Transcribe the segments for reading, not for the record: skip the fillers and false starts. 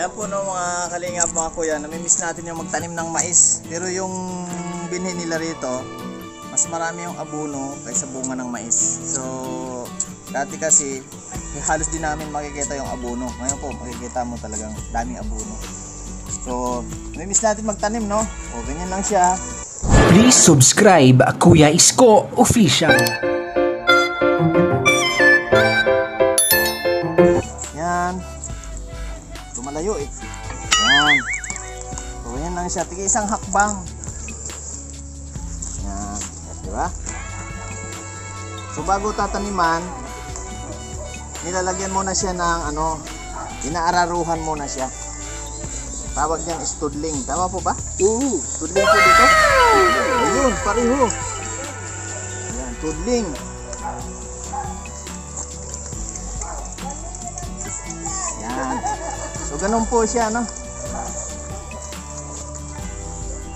Ayan po no mga kalingap, mga kuya, namimiss natin yung magtanim ng mais. Pero yung binhi nila rito, mas marami yung abono kaysa bunga ng mais. So dati kasi halos din namin makikita yung abono. Ngayon po makikita mo talagang daming abono. So namimiss natin magtanim, no? O ganyan lang siya. Please subscribe Kuya Isko Official. Yan. Lumalayo eh. Yan. So ganyan lang siya. Tigil isang hakbang. Yan. Diba? So bago tataniman, nilalagyan muna siya ng ano, inaararuhan muna siya. Tawag niyan studling. Tama po ba? Studling po dito. Ayun, pareho. Ayan, studling. Ayan. So ganun po siya, no?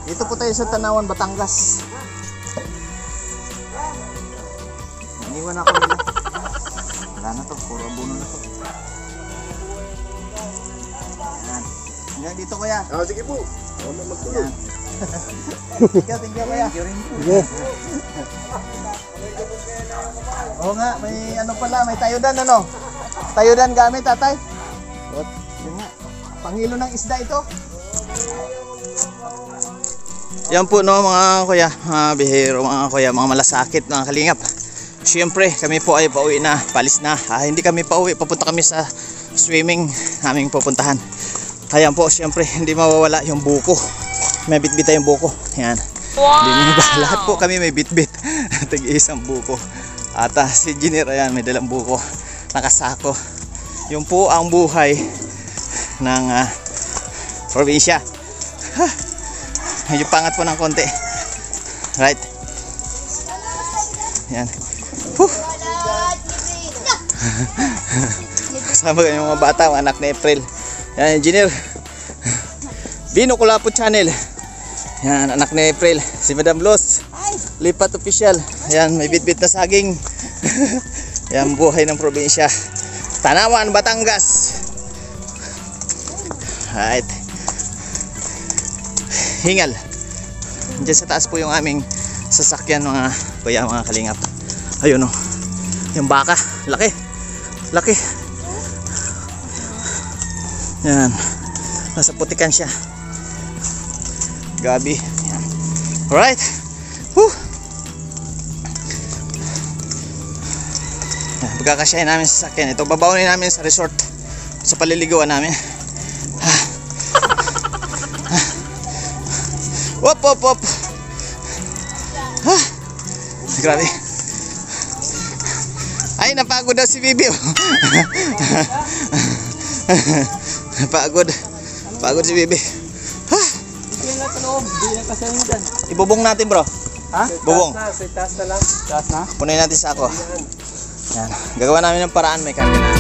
Dito po tayo sa Tanawan, Batangas. Iniwan ako nila. Wala na to, puro abono na to. Ayan. Hanggang dito kuya. Sige po. Ako na magtulog. Thank you kuya. Oo nga, may ano pala, may tayudan ano? Tayudan gamit tatay. Yun nga, pangilo ng isda ito. Yan po no mga kuya, mga bihero, mga kuya, mga malasakit, mga kalingap. Siyempre kami po ay pauwi na, palis na. Hindi kami pauwi, papunta kami sa swimming naming pupuntahan. Kaya po siyempre hindi mawawala yung buko. May bitbit tayong buko. Yan. Wow! Lahat po kami may bitbit. Tig-isang buko. At si Engineer ayan, may dalang buko. Nakasako. Yung po ang buhay ng probinsya. Medyo pangat po ng konti. Right. Yan. Kasama yung mga bata, mga anak ni April. Yan, Engineer Bino Kulapot Channel. Yan, anak ni April. Si Madam Los Lipat Official. Yan, may bitbit na saging. Yan, buhay ng probinsya. Tanawan, Batangas. Right. Hingal. Diyan sa taas po yung aming sasakyan mga kuya, mga kalingap. Ayun o. Yung baka. Laki. Laki. Yan. Nasa putikan siya. Gabi. Yan. Alright. Woo. Pagkakasyahin namin sa sasakyan. Ito babawin namin sa resort. Sa paliliguan namin. Wop wop wop. Grabe. Ay, napagod daw si Bibi. Napagod. Pagod si Bibi. Ibubong natin, bro. Ha? Bubong. Taas na lang. Taas na. Punin natin sa ako. Yan. Gagawa namin ng paraan, may karga na.